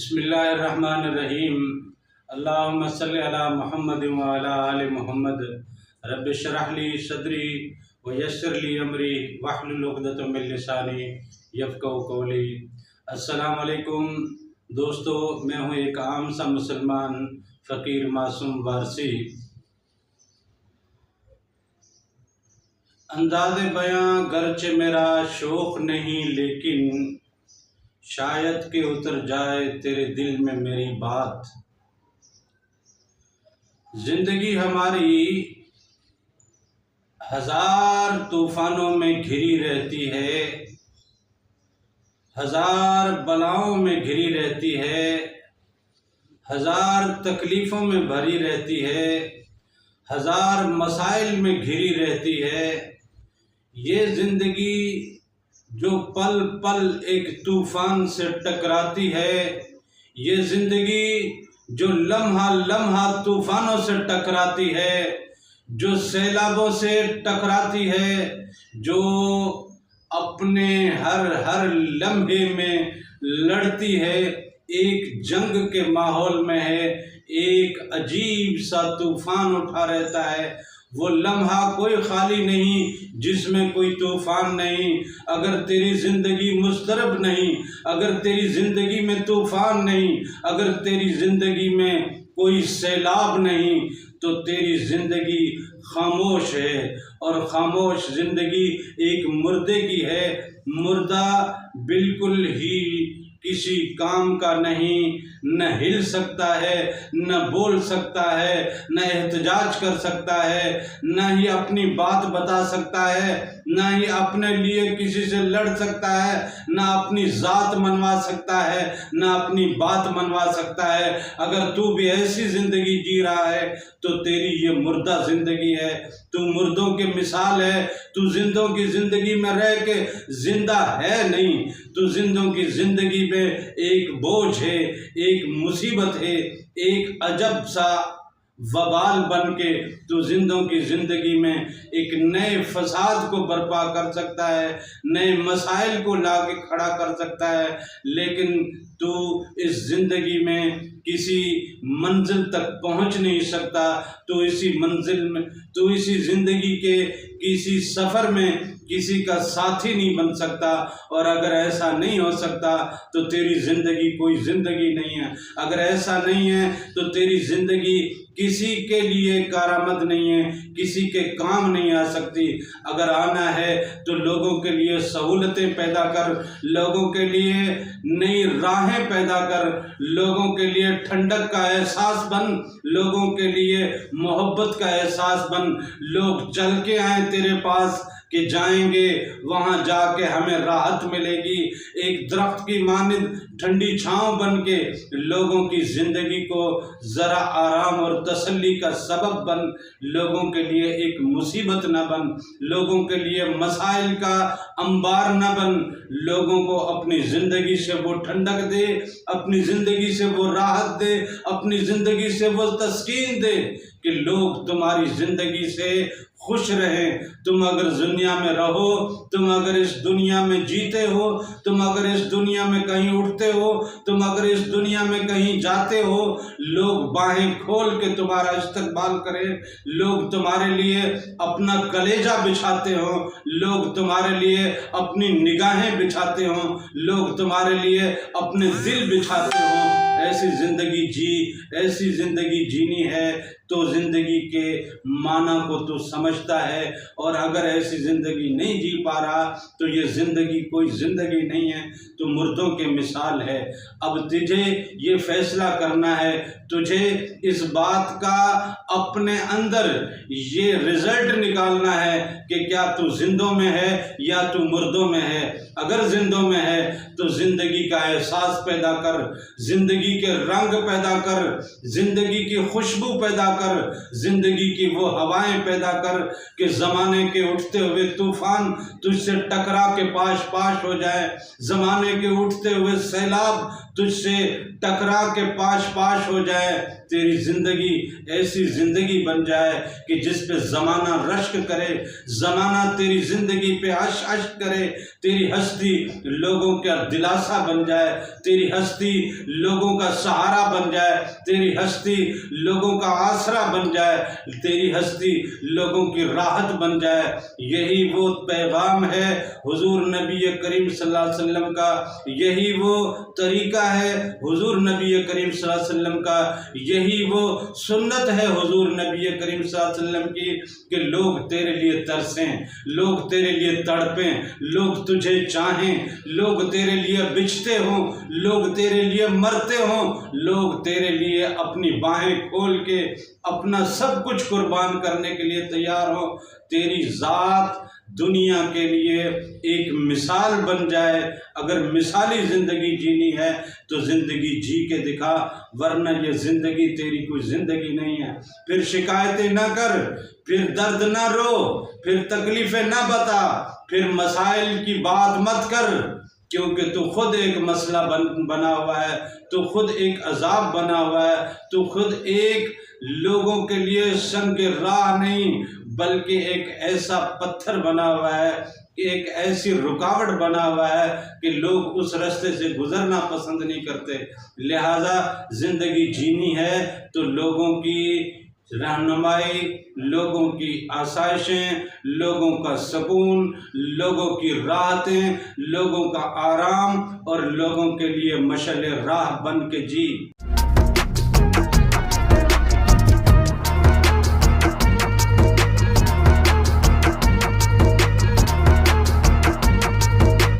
बिस्मिल्लाहिर्रहमानिर्रहीम। अल्लाहुम्मा सल्लि अला मुहम्मद व अला आलि मुहम्मद। रब्बि इश्रह ली सदरी व यस्सिर ली अमरी वहलुल उक़दतम मिन लिसानी यफ़क़हू क़ौली। अस्सलामु अलैकुम दोस्तों, मैं हूँ एक आम सा मुसलमान फ़कीर मासूम वारसी। अंदाज़े बयां गर्चे मेरा शौक़ नहीं, लेकिन शायद कि उतर जाए तेरे दिल में मेरी बात। जिंदगी हमारी हजार तूफानों में घिरी रहती है, हजार बलाओं में घिरी रहती है, हजार तकलीफ़ों में भरी रहती है, हजार मसाइल में घिरी रहती है। ये ज़िंदगी जो पल पल एक तूफ़ान से टकराती है, ये ज़िंदगी जो लम्हा लम्हा तूफ़ानों से टकराती है, जो सैलाबों से टकराती है, जो अपने हर हर लम्हे में लड़ती है, एक जंग के माहौल में है, एक अजीब सा तूफ़ान उठा रहता है। वो लम्हा कोई खाली नहीं जिसमें कोई तूफ़ान नहीं। अगर तेरी ज़िंदगी मुस्तरब नहीं, अगर तेरी ज़िंदगी में तूफ़ान नहीं, अगर तेरी ज़िंदगी में कोई सैलाब नहीं, तो तेरी ज़िंदगी खामोश है। और ख़ामोश ज़िंदगी एक मुर्दे की है। मुर्दा बिल्कुल ही किसी काम का नहीं, न हिल सकता है, न बोल सकता है, न एहतजाज कर सकता है, न ही अपनी बात बता सकता है, न ही अपने लिए किसी से लड़ सकता है, न अपनी ज़ात मनवा सकता है, न अपनी बात मनवा सकता है। अगर तू भी ऐसी ज़िंदगी जी रहा है तो तेरी ये मुर्दा ज़िंदगी है। तू मुर्दों के मिसाल है। तू जिंदों की ज़िंदगी में रह के जिंदा है नहीं। तू जिंदों की ज़िंदगी में एक बोझ है, एक मुसीबत है, एक अजब सा वबाल बन के तू जिंदों की ज़िंदगी में एक नए फसाद को बर्पा कर सकता है, नए मसाइल को ला के खड़ा कर सकता है। लेकिन तू इस ज़िंदगी में किसी मंजिल तक पहुंच नहीं सकता। तो इसी मंजिल में, तो इसी ज़िंदगी के किसी सफ़र में किसी का साथी नहीं बन सकता। और अगर ऐसा नहीं हो सकता तो तेरी ज़िंदगी कोई ज़िंदगी नहीं है। अगर ऐसा नहीं है तो तेरी ज़िंदगी किसी के लिए कारामद नहीं है, किसी के काम नहीं आ सकती। अगर आना है तो लोगों के लिए सहूलतें पैदा कर, लोगों के लिए नई राहें पैदा कर, लोगों के लिए ठंडक का एहसास बन, लोगों के लिए मोहब्बत का एहसास बन। लोग चल के आए तेरे पास कि जाएंगे वहाँ जाके हमें राहत मिलेगी। एक दरख्त की मानिंद ठंडी छाँव बन के लोगों की ज़िंदगी को ज़रा आराम और तसल्ली का सबब बन। लोगों के लिए एक मुसीबत न बन, लोगों के लिए मसाइल का अंबार न बन। लोगों को अपनी ज़िंदगी से वो ठंडक दे, अपनी ज़िंदगी से वो राहत दे, अपनी ज़िंदगी से वो तस्कीन दे कि लोग तुम्हारी ज़िंदगी से खुश रहें। तुम अगर दुनिया में रहो, तुम अगर इस दुनिया में जीते हो, तुम अगर इस दुनिया में कहीं उठते हो, तुम अगर इस दुनिया में कहीं जाते हो, लोग बाहें खोल के तुम्हारा इस्तकबाल करें, लोग तुम्हारे लिए अपना कलेजा बिछाते हो, लोग तुम्हारे लिए अपनी निगाहें बिछाते हो, लोग तुम्हारे लिए अपने दिल बिछाते हो। ऐसी ज़िंदगी जी, ऐसी ज़िंदगी जीनी है तो ज़िंदगी के माना को तू समझता है। और अगर ऐसी ज़िंदगी नहीं जी पा रहा तो ये ज़िंदगी कोई ज़िंदगी नहीं है, तो मुर्दों के मिसाल है। अब तुझे ये फैसला करना है, तुझे इस बात का अपने अंदर ये रिज़ल्ट निकालना है कि क्या तू जिंदों में है या तू मुर्दों में है। अगर जिंदों में है तो ज़िंदगी का एहसास पैदा कर, ज़िंदगी के रंग पैदा कर, ज़िंदगी की खुशबू पैदा कर, ज़िंदगी की वो हवाएं पैदा कर कि ज़माने के उठते हुए तूफ़ान तुझसे टकरा के पाश पाश हो जाए, ज़माने के उठते हुए सैलाब तुझसे टकरा के पाश पाश हो जाए। तेरी ज़िंदगी ऐसी ज़िंदगी बन जाए कि जिस पे ज़माना रश्क करे, ज़माना ज़माना तेरी ज़िंदगी पे हश हश करे, तेरी हस्ती लोगों का दिलासा बन जाए, तेरी हस्ती लोगों का सहारा बन जाए, तेरी हस्ती लोगों का आसरा बन जाए, तेरी हस्ती लोगों की राहत बन जाए। यही वो पैगाम है हुजूर नबी करीम सल्लल्लाहु अलैहि वसल्लम का, यही वो तरीका है हुजूर नबी करीम सल्लल्लाहु अलैहि वसल्लम का, यही वो सुन्नत है हुजूर नबी करीम सल्लल्लाहु अलैहि वसल्लम की कि लोग तेरे लिए तरसें, लोग तेरे लिए तड़पें, लोग तुझे चाहें, लोग तेरे लिए बिछते हों, लोग तेरे लिए मरते हों, लोग तेरे लिए अपनी बाहें खोल के अपना सब कुछ कुर्बान करने के लिए तैयार हो। तेरी ज़ात दुनिया के लिए एक मिसाल बन जाए। अगर मिसाली ज़िंदगी जीनी है तो ज़िंदगी जी के दिखा, वरना ये ज़िंदगी तेरी कोई ज़िंदगी नहीं है। फिर शिकायतें ना कर, फिर दर्द ना रो, फिर तकलीफ़ें ना बता, फिर मसाइल की बात मत कर, क्योंकि तू खुद एक मसला बना हुआ है, तू खुद एक अजाब बना हुआ है, तू खुद एक लोगों के लिए संग राह नहीं बल्कि एक ऐसा पत्थर बना हुआ है, एक ऐसी रुकावट बना हुआ है कि लोग उस रास्ते से गुजरना पसंद नहीं करते। लिहाजा ज़िंदगी जीनी है तो लोगों की रहनुमाई, लोगों की आसाइशें, लोगों का सुकून, लोगों की राहतें, लोगों का आराम और लोगों के लिए मशअल राह बन के जी।